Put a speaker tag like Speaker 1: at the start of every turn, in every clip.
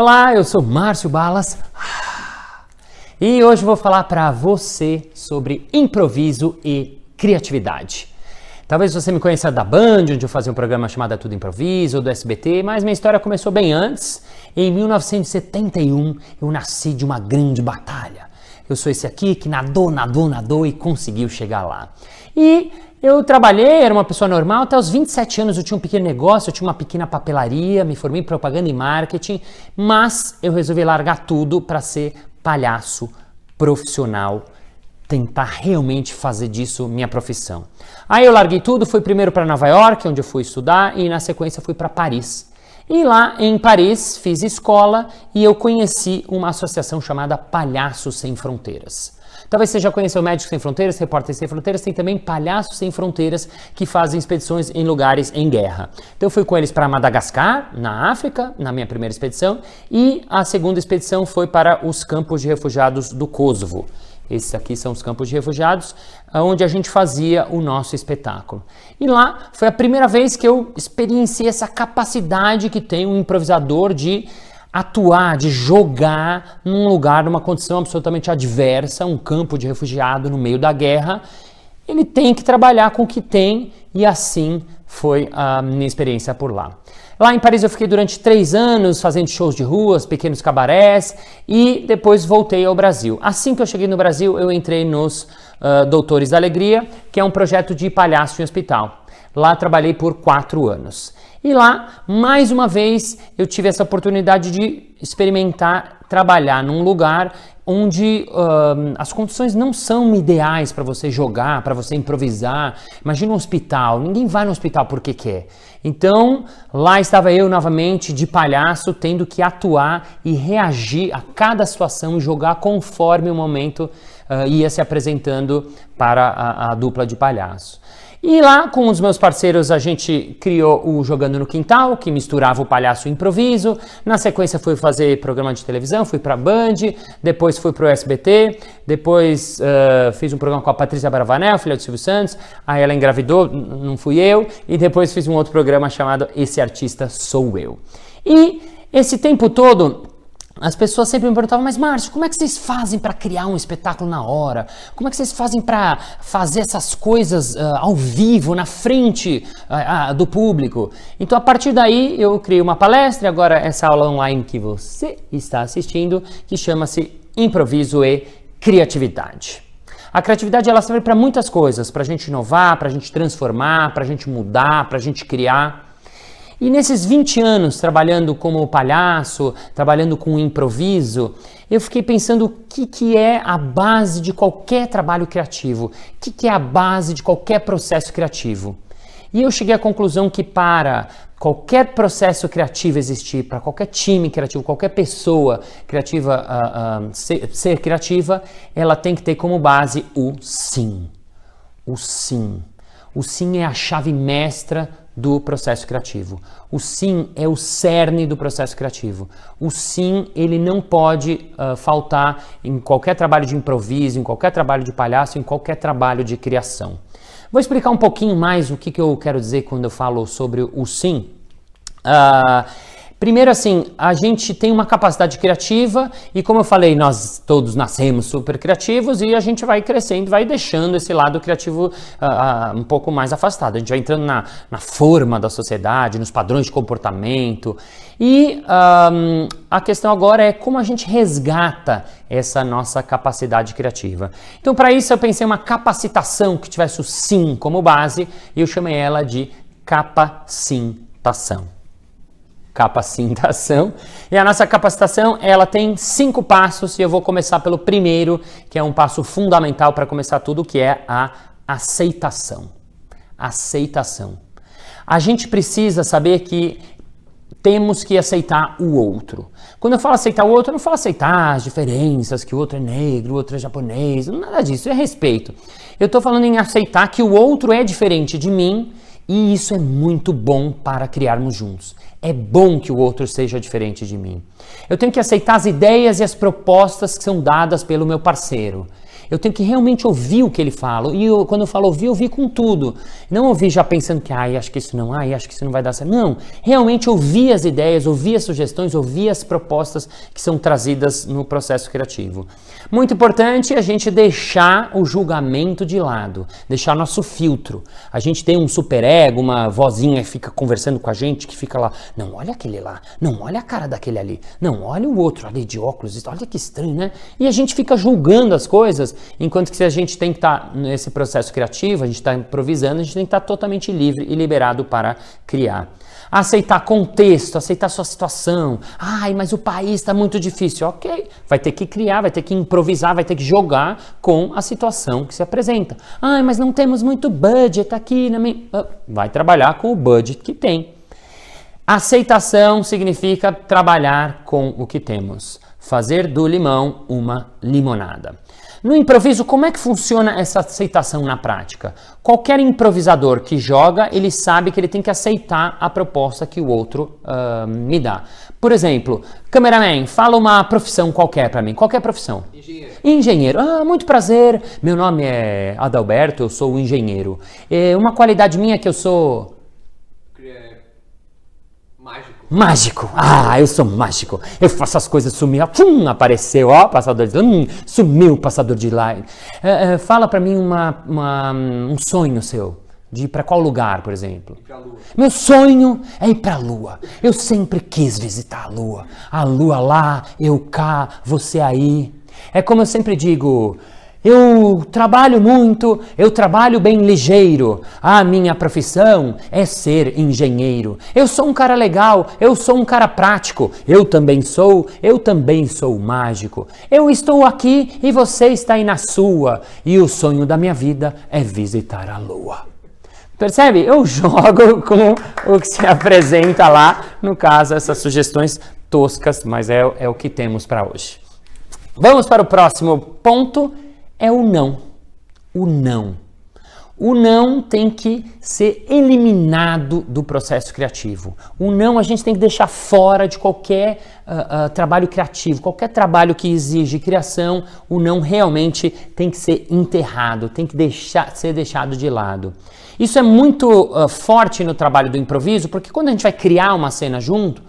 Speaker 1: Olá, eu sou Márcio Balas e hoje vou falar para você sobre improviso e criatividade. Talvez você me conheça da Band, onde eu fazia um programa chamado Tudo Improviso, ou do SBT, mas minha história começou bem antes. Em 1971, eu nasci de uma grande batalha. Eu sou esse aqui que nadou e conseguiu chegar lá. E eu trabalhei, era uma pessoa normal, até os 27 anos eu tinha um pequeno negócio, eu tinha uma pequena papelaria, me formei em propaganda e marketing, mas eu resolvi largar tudo para ser palhaço profissional, tentar realmente fazer disso minha profissão. Aí eu larguei tudo, fui primeiro para Nova York, onde eu fui estudar, e na sequência fui para Paris. E lá em Paris fiz escola e eu conheci uma associação chamada Palhaços Sem Fronteiras. Talvez você já conheceu Médicos Sem Fronteiras, Repórteres Sem Fronteiras, tem também Palhaços Sem Fronteiras que fazem expedições em lugares em guerra. Então eu fui com eles para Madagascar, na África, na minha primeira expedição, e a segunda expedição foi para os campos de refugiados do Kosovo. Esses aqui são os campos de refugiados, onde a gente fazia o nosso espetáculo. E lá foi a primeira vez que eu experienciei essa capacidade que tem um improvisador de atuar, de jogar num lugar, numa condição absolutamente adversa, um campo de refugiado no meio da guerra. Ele tem que trabalhar com o que tem e assim foi a minha experiência por lá. Lá em Paris eu fiquei durante 3 anos fazendo shows de ruas, pequenos cabarés e depois voltei ao Brasil. Assim que eu cheguei no Brasil, eu entrei nos Doutores da Alegria, que é um projeto de palhaço em hospital. Lá trabalhei por 4 anos. E lá, mais uma vez, eu tive essa oportunidade de experimentar trabalhar num lugar onde as condições não são ideais para você jogar, para você improvisar. Imagina um hospital, ninguém vai no hospital porque quer. Então, lá estava eu novamente de palhaço, tendo que atuar e reagir a cada situação e jogar conforme o momento ia se apresentando para a dupla de palhaço. E lá, com os meus parceiros, a gente criou o Jogando no Quintal, que misturava o palhaço e o improviso. Na sequência, fui fazer programa de televisão, fui para a Band, depois fui para o SBT, depois fiz um programa com a Patrícia Bravanel, filha do Silvio Santos, aí ela engravidou, não fui eu, e depois fiz um outro programa chamado Esse Artista Sou Eu. E esse tempo todo, as pessoas sempre me perguntavam, mas Márcio, como é que vocês fazem para criar um espetáculo na hora? Como é que vocês fazem para fazer essas coisas ao vivo, na frente do público? Então, a partir daí, eu criei uma palestra, agora essa aula online que você está assistindo, que chama-se Improviso e Criatividade. A criatividade, ela serve para muitas coisas, para a gente inovar, para a gente transformar, para a gente mudar, para a gente criar. E nesses 20 anos trabalhando como palhaço, trabalhando com improviso, eu fiquei pensando o que é a base de qualquer trabalho criativo, o que é a base de qualquer processo criativo. E eu cheguei à conclusão que para qualquer processo criativo existir, para qualquer time criativo, qualquer pessoa criativa ser criativa, ela tem que ter como base o sim. O sim. O sim é a chave mestra do processo criativo. O sim é o cerne do processo criativo. O sim, ele não pode faltar em qualquer trabalho de improviso, em qualquer trabalho de palhaço, em qualquer trabalho de criação. Vou explicar um pouquinho mais o que eu quero dizer quando eu falo sobre o sim. Primeiro, assim, a gente tem uma capacidade criativa e, como eu falei, nós todos nascemos super criativos e a gente vai crescendo, vai deixando esse lado criativo um pouco mais afastado. A gente vai entrando na forma da sociedade, nos padrões de comportamento. E a questão agora é como a gente resgata essa nossa capacidade criativa. Então, para isso, eu pensei em uma capacitação que tivesse o sim como base e eu chamei ela de capacitação. Capacitação. E a nossa capacitação, ela tem 5 passos e eu vou começar pelo primeiro, que é um passo fundamental para começar tudo, que é a aceitação. Aceitação. A gente precisa saber que temos que aceitar o outro. Quando eu falo aceitar o outro, eu não falo aceitar as diferenças, que o outro é negro, o outro é japonês, nada disso, é respeito. Eu estou falando em aceitar que o outro é diferente de mim e isso é muito bom para criarmos juntos. É bom que o outro seja diferente de mim. Eu tenho que aceitar as ideias e as propostas que são dadas pelo meu parceiro. Eu tenho que realmente ouvir o que ele fala. E quando eu falo ouvir com tudo. Não ouvir já pensando que, acho que isso não, acho que isso não vai dar certo. Não, realmente ouvir as ideias, ouvir as sugestões, ouvir as propostas que são trazidas no processo criativo. Muito importante a gente deixar o julgamento de lado, deixar nosso filtro. A gente tem um superego, uma vozinha que fica conversando com a gente, que fica lá, não, olha aquele lá, não, olha a cara daquele ali, não, olha o outro ali de óculos, olha que estranho, né? E a gente fica julgando as coisas, enquanto que se a gente tem que estar nesse processo criativo, a gente está improvisando, a gente tem que estar totalmente livre e liberado para criar. Aceitar contexto, aceitar sua situação. Mas o país está muito difícil. Ok, vai ter que criar, vai ter que improvisar, vai ter que jogar com a situação que se apresenta. Mas não temos muito budget aqui. Vai trabalhar com o budget que tem. Aceitação significa trabalhar com o que temos. Fazer do limão uma limonada. No improviso, como é que funciona essa aceitação na prática? Qualquer improvisador que joga, ele sabe que ele tem que aceitar a proposta que o outro me dá. Por exemplo, cameraman, fala uma profissão qualquer para mim. Qualquer profissão.
Speaker 2: Engenheiro.
Speaker 1: Engenheiro. Muito prazer. Meu nome é Adalberto, eu sou engenheiro. Uma qualidade minha é que eu sou... Mágico. Eu sou mágico. Eu faço as coisas sumir. Apareceu, passador de... sumiu o passador de light. Fala pra mim um sonho seu. De ir pra qual lugar, por exemplo?
Speaker 2: Ir pra Lua.
Speaker 1: Meu sonho é ir pra Lua. Eu sempre quis visitar a Lua. A Lua lá, eu cá, você aí. É como eu sempre digo... Eu trabalho muito, eu trabalho bem ligeiro. A minha profissão é ser engenheiro. Eu sou um cara legal, eu sou um cara prático. Eu também sou mágico. Eu estou aqui e você está aí na sua. E o sonho da minha vida é visitar a Lua. Percebe? Eu jogo com o que se apresenta lá. No caso, essas sugestões toscas, mas é o que temos para hoje. Vamos para o próximo ponto. É o não. O não. O não tem que ser eliminado do processo criativo. O não a gente tem que deixar fora de qualquer trabalho criativo, qualquer trabalho que exige criação, o não realmente tem que ser enterrado, tem que ser deixado de lado. Isso é muito forte no trabalho do improviso, porque quando a gente vai criar uma cena junto,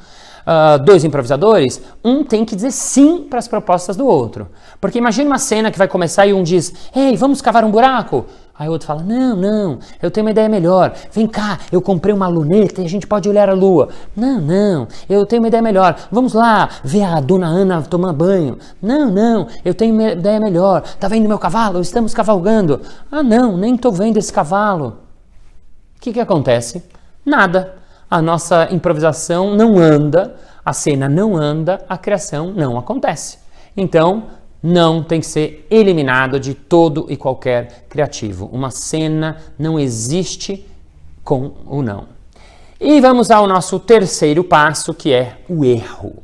Speaker 1: dois improvisadores, um tem que dizer sim para as propostas do outro. Porque imagina uma cena que vai começar e um diz, ei, vamos cavar um buraco? Aí o outro fala, não, eu tenho uma ideia melhor. Vem cá, eu comprei uma luneta e a gente pode olhar a lua. Não, eu tenho uma ideia melhor. Vamos lá ver a dona Ana tomar banho. Não, eu tenho uma ideia melhor. Tá vendo meu cavalo? Estamos cavalgando. Não, nem tô vendo esse cavalo. O que acontece? Nada. A nossa improvisação não anda, a cena não anda, a criação não acontece. Então, não tem que ser eliminado de todo e qualquer criativo. Uma cena não existe com o não. E vamos ao nosso terceiro passo, que é o erro.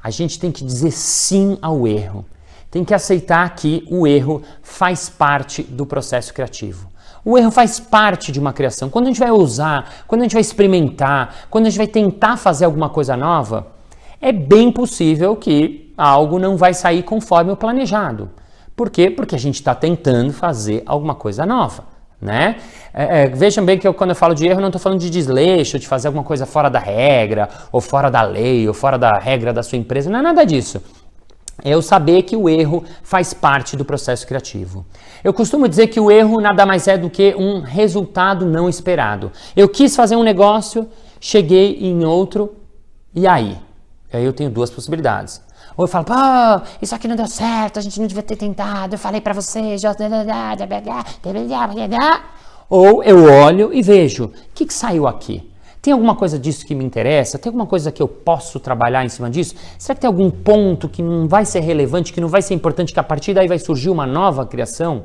Speaker 1: A gente tem que dizer sim ao erro. Tem que aceitar que o erro faz parte do processo criativo. O erro faz parte de uma criação. Quando a gente vai usar, quando a gente vai experimentar, quando a gente vai tentar fazer alguma coisa nova, é bem possível que algo não vai sair conforme o planejado. Por quê? Porque a gente está tentando fazer alguma coisa nova, né? Vejam bem que quando eu falo de erro, não estou falando de desleixo, de fazer alguma coisa fora da regra, ou fora da lei, ou fora da regra da sua empresa, não é nada disso. É eu saber que o erro faz parte do processo criativo. Eu costumo dizer que o erro nada mais é do que um resultado não esperado. Eu quis fazer um negócio, cheguei em outro, e aí? Aí eu tenho duas possibilidades. Ou eu falo, isso aqui não deu certo, a gente não devia ter tentado, eu falei pra você, já... Ou eu olho e vejo, o que saiu aqui? Tem alguma coisa disso que me interessa? Tem alguma coisa que eu posso trabalhar em cima disso? Será que tem algum ponto que não vai ser relevante, que não vai ser importante, que a partir daí vai surgir uma nova criação?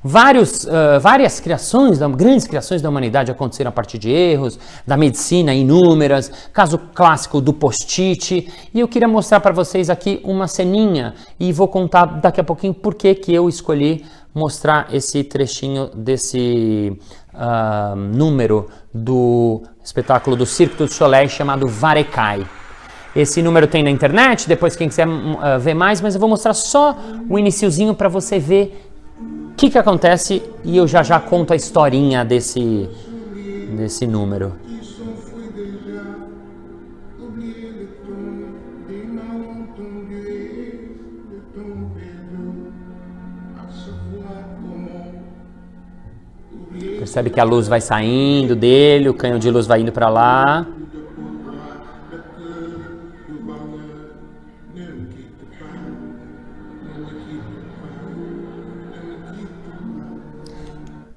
Speaker 1: Várias criações, grandes criações da humanidade aconteceram a partir de erros, da medicina inúmeras, caso clássico do post-it, e eu queria mostrar para vocês aqui uma ceninha e vou contar daqui a pouquinho por que eu escolhi mostrar esse trechinho desse número do espetáculo do Cirque du Soleil chamado Varekai. Esse número tem na internet, depois quem quiser ver mais, mas eu vou mostrar só o iniciozinho para você ver o que acontece e eu já conto a historinha desse número. Percebe que a luz vai saindo dele, o canhão de luz vai indo para lá.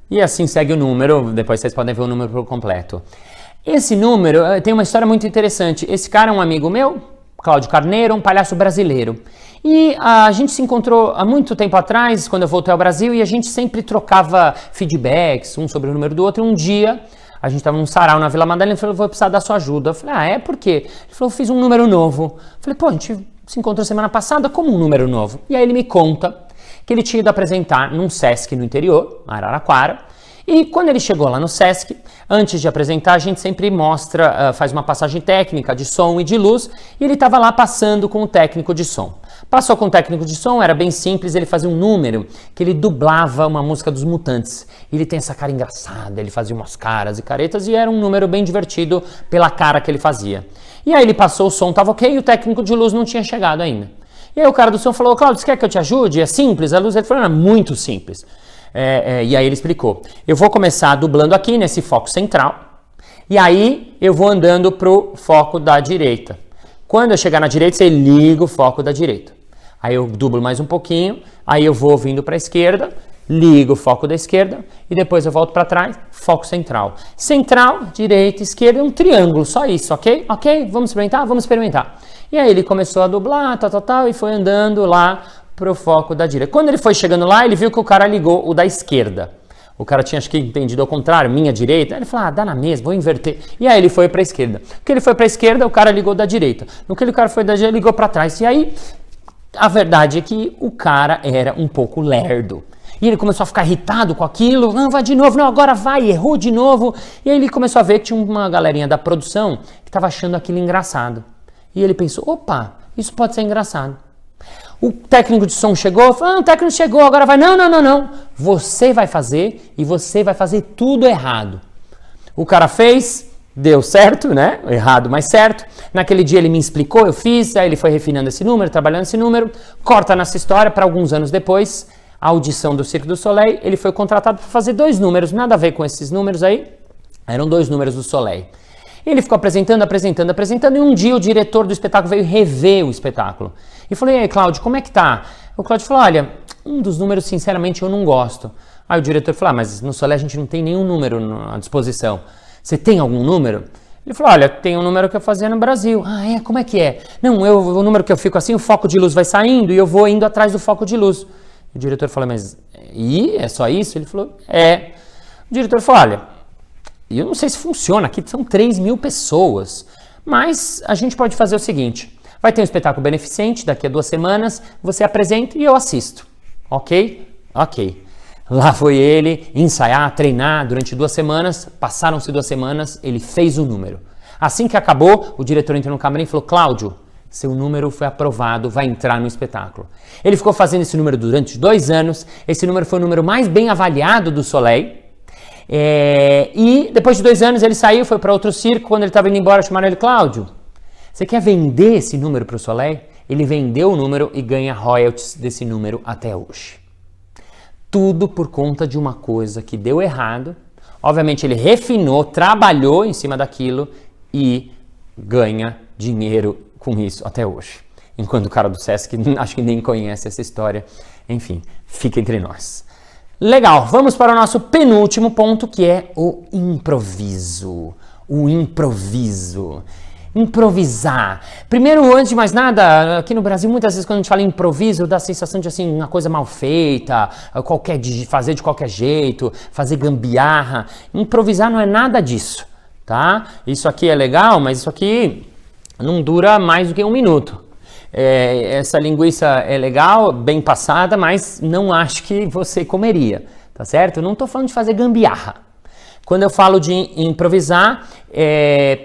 Speaker 1: E assim segue o número, depois vocês podem ver o número por completo. Esse número tem uma história muito interessante. Esse cara é um amigo meu, Cláudio Carneiro, um palhaço brasileiro. E a gente se encontrou há muito tempo atrás, quando eu voltei ao Brasil, e a gente sempre trocava feedbacks, um sobre o número do outro. E um dia, a gente estava num sarau na Vila Madalena, ele falou, vou precisar da sua ajuda. Eu falei, é por quê? Ele falou, eu fiz um número novo. Eu falei, pô, a gente se encontrou semana passada, como um número novo? E aí ele me conta que ele tinha ido apresentar num Sesc no interior, Araraquara, e quando ele chegou lá no Sesc, antes de apresentar, a gente sempre mostra, faz uma passagem técnica de som e de luz, e ele estava lá passando com o técnico de som. Passou com o técnico de som, era bem simples, ele fazia um número que ele dublava uma música dos Mutantes. Ele tem essa cara engraçada, ele fazia umas caras e caretas, e era um número bem divertido pela cara que ele fazia. E aí ele passou, o som estava ok, e o técnico de luz não tinha chegado ainda. E aí o cara do som falou, Cláudio, você quer que eu te ajude? É simples? A luz, ele falou, é muito simples. E aí ele explicou, eu vou começar dublando aqui nesse foco central, e aí eu vou andando pro foco da direita. Quando eu chegar na direita, você liga o foco da direita. Aí eu dublo mais um pouquinho, aí eu vou vindo para a esquerda, ligo o foco da esquerda, e depois eu volto para trás, foco central. Central, direita, esquerda, um triângulo, só isso, ok? Ok? Vamos experimentar? Vamos experimentar. E aí ele começou a dublar, tal, e foi andando lá pro foco da direita. Quando ele foi chegando lá, ele viu que o cara ligou o da esquerda. O cara tinha, acho que, entendido ao contrário, minha direita. Aí ele falou, dá na mesma, vou inverter. E aí ele foi para a esquerda. No que ele foi para a esquerda, o cara ligou da direita. No que o cara foi da direita, ligou para trás. E aí, a verdade é que o cara era um pouco lerdo. E ele começou a ficar irritado com aquilo. Não, vai de novo, não, agora vai, errou de novo. E aí ele começou a ver que tinha uma galerinha da produção que estava achando aquilo engraçado. E ele pensou, opa, isso pode ser engraçado. O técnico de som chegou, falou, o técnico chegou, agora vai. Não. Você vai fazer e você vai fazer tudo errado. O cara fez, deu certo, né? Errado, mas certo. Naquele dia ele me explicou, eu fiz, aí ele foi refinando esse número, trabalhando esse número. Corta nessa história para alguns anos depois, a audição do Cirque du Soleil, ele foi contratado para fazer 2 números, nada a ver com esses números aí. Eram 2 números do Soleil. Ele ficou apresentando, e um dia o diretor do espetáculo veio rever o espetáculo. E falei, e aí, Cláudio, como é que tá? O Cláudio falou, olha, um dos números, sinceramente, eu não gosto. Aí o diretor falou, mas no Soleil a gente não tem nenhum número à disposição. Você tem algum número? Ele falou, olha, tem um número que eu fazia no Brasil. Como é que é? Não, o número que eu fico assim, o foco de luz vai saindo e eu vou indo atrás do foco de luz. O diretor falou, mas é só isso? Ele falou, é. O diretor falou, olha, eu não sei se funciona, aqui são 3.000 pessoas, mas a gente pode fazer o seguinte, vai ter um espetáculo beneficente daqui a 2 semanas, você apresenta e eu assisto, ok? Ok. Lá foi ele ensaiar, treinar durante 2 semanas, passaram-se 2 semanas, ele fez o número. Assim que acabou, o diretor entrou no camarim e falou, Cláudio, seu número foi aprovado, vai entrar no espetáculo. Ele ficou fazendo esse número durante 2 anos, esse número foi o número mais bem avaliado do Soleil, e depois de 2 anos ele saiu, foi para outro circo, quando ele estava indo embora chamaram ele, Cláudio, você quer vender esse número para o Soleil? Ele vendeu o número e ganha royalties desse número até hoje. Tudo por conta de uma coisa que deu errado. Obviamente ele refinou, trabalhou em cima daquilo e ganha dinheiro com isso até hoje. Enquanto o cara do Sesc acho que nem conhece essa história. Enfim, fica entre nós. Legal, vamos para o nosso penúltimo ponto, que é o improviso. O improviso. Improvisar. Primeiro, antes de mais nada, aqui no Brasil, muitas vezes quando a gente fala em improviso, dá a sensação de assim, uma coisa mal feita, fazer de qualquer jeito, fazer gambiarra. Improvisar não é nada disso, tá? Isso aqui é legal, mas isso aqui não dura mais do que 1 minuto. Essa linguiça é legal, bem passada, mas não acho que você comeria, tá certo? Eu não tô falando de fazer gambiarra. Quando eu falo de improvisar,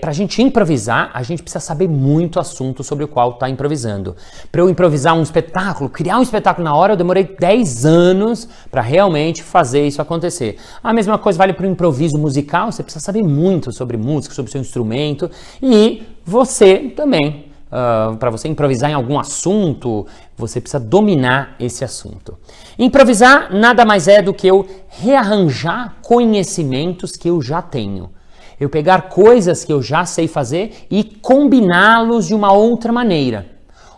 Speaker 1: para a gente improvisar, a gente precisa saber muito assunto sobre o qual está improvisando. Para eu improvisar um espetáculo, criar um espetáculo na hora, eu demorei 10 anos para realmente fazer isso acontecer. A mesma coisa vale para o improviso musical, você precisa saber muito sobre música, sobre o seu instrumento, e você também. Para você improvisar em algum assunto, você precisa dominar esse assunto. Improvisar nada mais é do que eu rearranjar conhecimentos que eu já tenho. Eu pegar coisas que eu já sei fazer e combiná-los de uma outra maneira.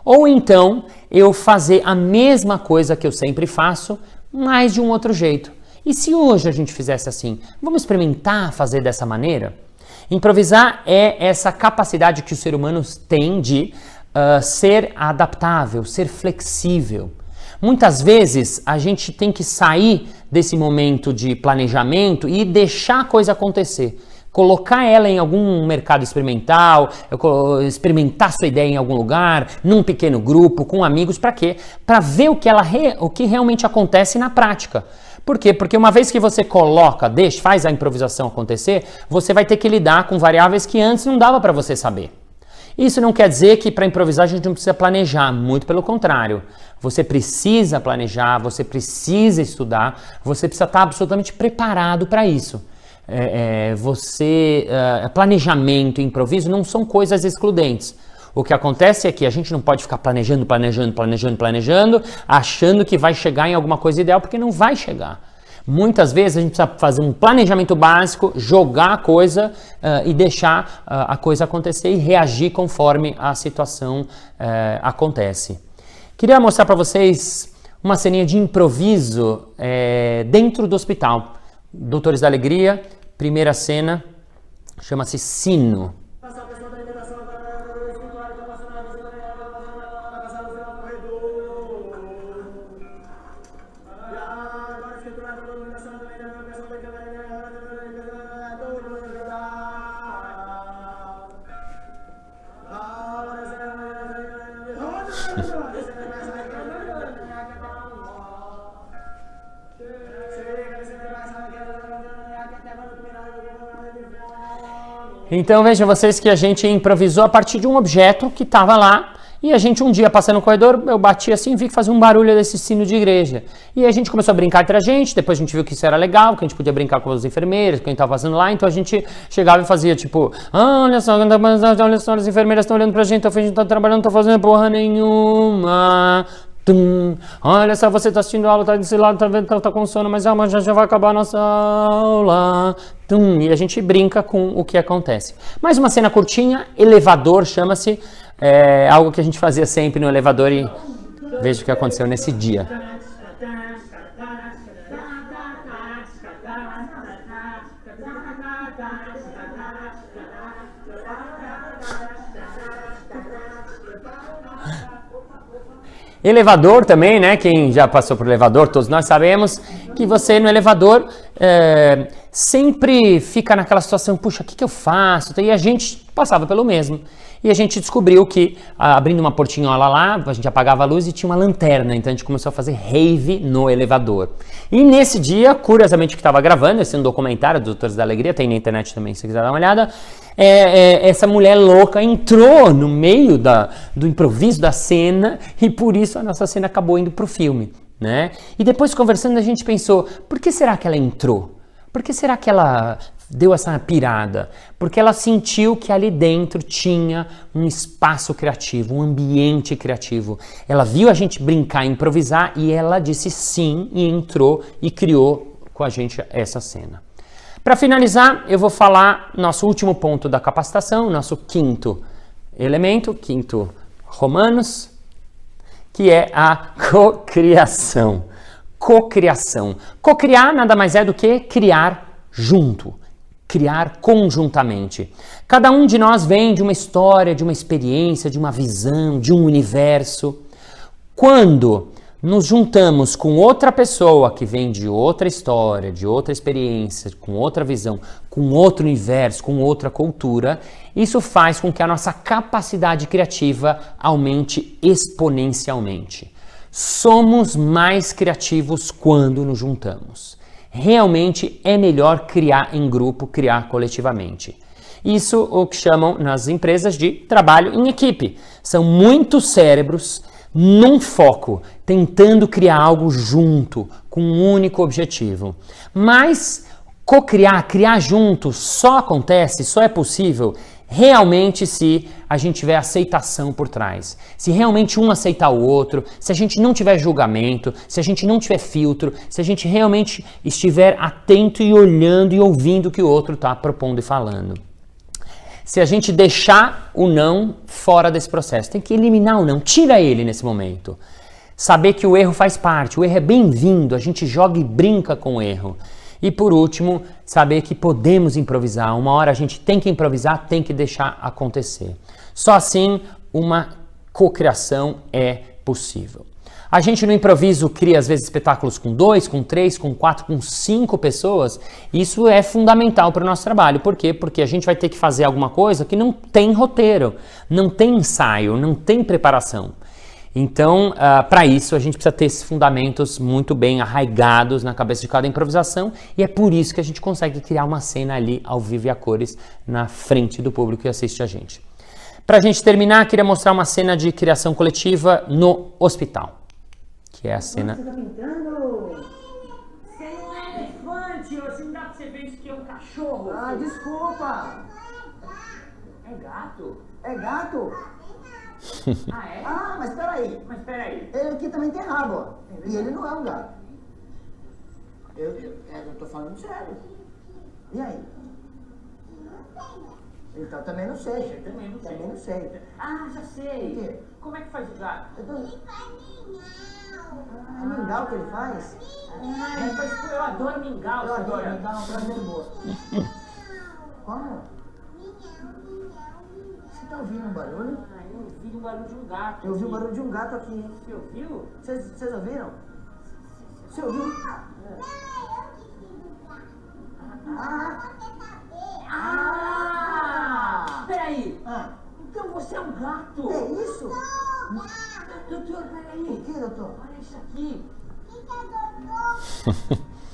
Speaker 1: Ou então, eu fazer a mesma coisa que eu sempre faço, mas de um outro jeito. E se hoje a gente fizesse assim? Vamos experimentar fazer dessa maneira? Improvisar é essa capacidade que o ser humano tem de ser adaptável, ser flexível. Muitas vezes a gente tem que sair desse momento de planejamento e deixar a coisa acontecer. Colocar ela em algum mercado experimental, experimentar sua ideia em algum lugar, num pequeno grupo, com amigos, para quê? Para ver o que realmente acontece na prática. Por quê? Porque uma vez que você faz a improvisação acontecer, você vai ter que lidar com variáveis que antes não dava para você saber. Isso não quer dizer que para improvisar a gente não precisa planejar, muito pelo contrário. Você precisa planejar, você precisa estudar, você precisa estar absolutamente preparado para isso. Planejamento e improviso não são coisas excludentes. O que acontece é que a gente não pode ficar planejando, achando que vai chegar em alguma coisa ideal, porque não vai chegar. Muitas vezes a gente precisa fazer um planejamento básico, jogar a coisa e deixar a coisa acontecer e reagir conforme a situação acontece. Queria mostrar para vocês uma ceninha de improviso dentro do hospital. Doutores da Alegria, primeira cena, chama-se Sino. Então vejam vocês que a gente improvisou a partir de um objeto que estava lá e a gente um dia passando no corredor, eu bati assim e vi que fazia um barulho desse sino de igreja. E a gente começou a brincar entre a gente, depois a gente viu que isso era legal, que a gente podia brincar com os enfermeiros, quem estava passando lá, então a gente chegava e fazia tipo, olha só, as enfermeiras estão olhando pra gente, a gente tá trabalhando, não tá fazendo porra nenhuma. Olha só, você tá assistindo a aula, tá desse lado, tá vendo, tá com sono, mas já vai acabar a nossa aula. E a gente brinca com o que acontece. Mais uma cena curtinha, elevador, chama-se, algo que a gente fazia sempre no elevador e veja o que aconteceu nesse dia. Elevador também, né? Quem já passou por elevador, todos nós sabemos que você no elevador sempre fica naquela situação, puxa, o que eu faço? E a gente passava pelo mesmo. E a gente descobriu que, abrindo uma portinhola lá, a gente apagava a luz e tinha uma lanterna. Então a gente começou a fazer rave no elevador. E nesse dia, curiosamente, que estava gravando, esse é um documentário dos Doutores da Alegria, tem na internet também, se você quiser dar uma olhada. Essa mulher louca entrou no meio do improviso da cena e por isso a nossa cena acabou indo pro filme, né? E depois conversando a gente pensou, por que será que ela entrou? Por que será que ela deu essa pirada? Porque ela sentiu que ali dentro tinha um espaço criativo, um ambiente criativo. Ela viu a gente brincar, improvisar e ela disse sim e entrou e criou com a gente essa cena. Para finalizar, eu vou falar nosso último ponto da capacitação, nosso quinto elemento, quinto Romanos, que é a cocriação. Cocriação. Cocriar nada mais é do que criar junto, criar conjuntamente. Cada um de nós vem de uma história, de uma experiência, de uma visão, de um universo. Quando nos juntamos com outra pessoa que vem de outra história, de outra experiência, com outra visão, com outro universo, com outra cultura, isso faz com que a nossa capacidade criativa aumente exponencialmente. Somos mais criativos quando nos juntamos. realmente é melhor criar em grupo, criar coletivamente. Isso o que chamam nas empresas de trabalho em equipe. São muitos cérebros num foco, tentando criar algo junto, com um único objetivo. Mas co-criar, criar junto, só acontece, só é possível realmente se a gente tiver aceitação por trás. Se realmente um aceitar o outro, se a gente não tiver julgamento, se a gente não tiver filtro, se a gente realmente estiver atento e olhando e ouvindo o que o outro está propondo e falando. Se a gente deixar o não fora desse processo, tem que eliminar o não, tira ele nesse momento. Saber que o erro faz parte, o erro é bem-vindo, a gente joga e brinca com o erro. E por último, saber que podemos improvisar. Uma hora a gente tem que improvisar, tem que deixar acontecer. Só assim uma cocriação é possível. A gente no improviso cria às vezes espetáculos com 2, com 3, com 4, com 5 pessoas. Isso é fundamental para o nosso trabalho. Por quê? Porque a gente vai ter que fazer alguma coisa que não tem roteiro, não tem ensaio, não tem preparação. Então, para isso, a gente precisa ter esses fundamentos muito bem arraigados na cabeça de cada improvisação e é por isso que a gente consegue criar uma cena ali ao vivo e a cores na frente do público que assiste a gente. Para a gente terminar, queria mostrar uma cena de criação coletiva no hospital, que é a cena...
Speaker 2: Você tá pintando? Você não é elefante, você não dá pra você ver isso que é um cachorro.
Speaker 3: Ah, desculpa.
Speaker 2: É gato?
Speaker 3: É gato?
Speaker 2: Ah, é?
Speaker 3: Ah, mas peraí.
Speaker 2: Mas peraí.
Speaker 3: Ele aqui também tem rabo, ó. E ele não é um gato. Eu tô falando sério. E aí? Então também não sei.
Speaker 2: Eu também não sei.
Speaker 3: Também não sei.
Speaker 2: Ah, já sei.
Speaker 3: O quê?
Speaker 2: Como é que faz o gato?
Speaker 3: Eu tô... É mingau que ele faz?
Speaker 2: Eu adoro mingau,
Speaker 3: Eu adoro,
Speaker 2: sabia?
Speaker 3: mingau é uma coisa muito boa. Como? Você tá ouvindo um barulho?
Speaker 2: Ah, eu ouvi um barulho de um gato.
Speaker 3: Eu ouvi o barulho de um gato aqui.
Speaker 2: Você ouviu?
Speaker 3: Vocês ouviram? Você ouviu?
Speaker 2: Peraí.
Speaker 3: Ah,
Speaker 2: Então você é um gato.
Speaker 3: é isso?
Speaker 2: Doutor,
Speaker 3: O
Speaker 2: peraí.
Speaker 3: que, doutor?
Speaker 2: Olha isso aqui.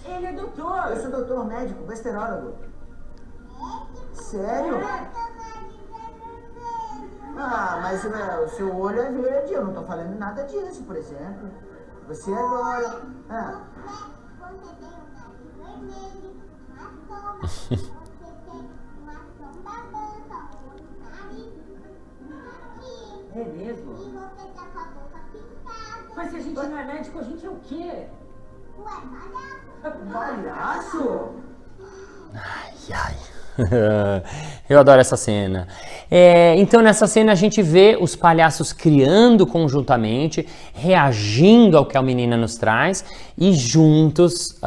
Speaker 2: Ele é doutor.
Speaker 3: Eu sou doutor médico, besterólogo. Sério? Ah, mas o seu olho é verde, eu não tô falando nada disso, por exemplo. Você agora... Ah.
Speaker 2: É mesmo? Mas se a gente não é médico, a gente é o quê? Palhaço?
Speaker 1: Ai. Eu adoro essa cena. Então nessa cena a gente vê os palhaços criando conjuntamente, reagindo ao que a menina nos traz e juntos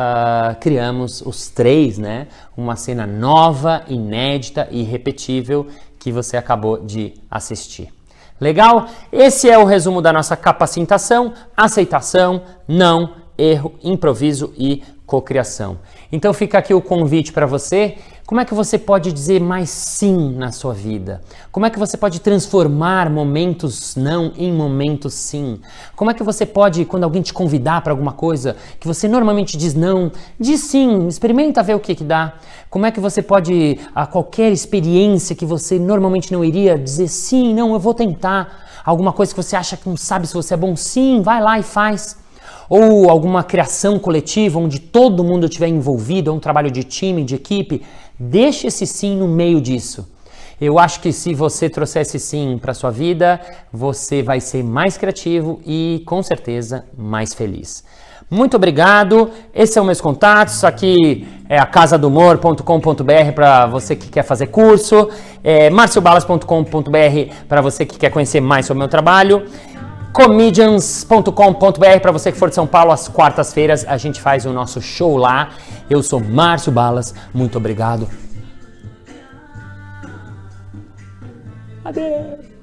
Speaker 1: criamos os três, né? Uma cena nova, inédita e irrepetível que você acabou de assistir. Legal? Esse é o resumo da nossa capacitação, aceitação, não, erro, improviso e cocriação. Então fica aqui o convite para você. Como é que você pode dizer mais sim na sua vida? Como é que você pode transformar momentos não em momentos sim? Como é que você pode, quando alguém te convidar para alguma coisa que você normalmente diz não, diz sim, experimenta ver o que dá. Como é que você pode, a qualquer experiência que você normalmente não iria, dizer sim, não, eu vou tentar. Alguma coisa que você acha que não sabe se você é bom, sim, vai lá e faz. Ou alguma criação coletiva onde todo mundo estiver envolvido, ou um trabalho de time, de equipe, deixe esse sim no meio disso. Eu acho que se você trouxer esse sim para sua vida, você vai ser mais criativo e, com certeza, mais feliz. Muito obrigado, esses são meus contatos, aqui é a casadomor.com.br para você que quer fazer curso, marciobalas.com.br para você que quer conhecer mais sobre o meu trabalho, comedians.com.br para você que for de São Paulo, às quartas-feiras a gente faz o nosso show lá. Eu sou Márcio Balas, muito obrigado. Adeus.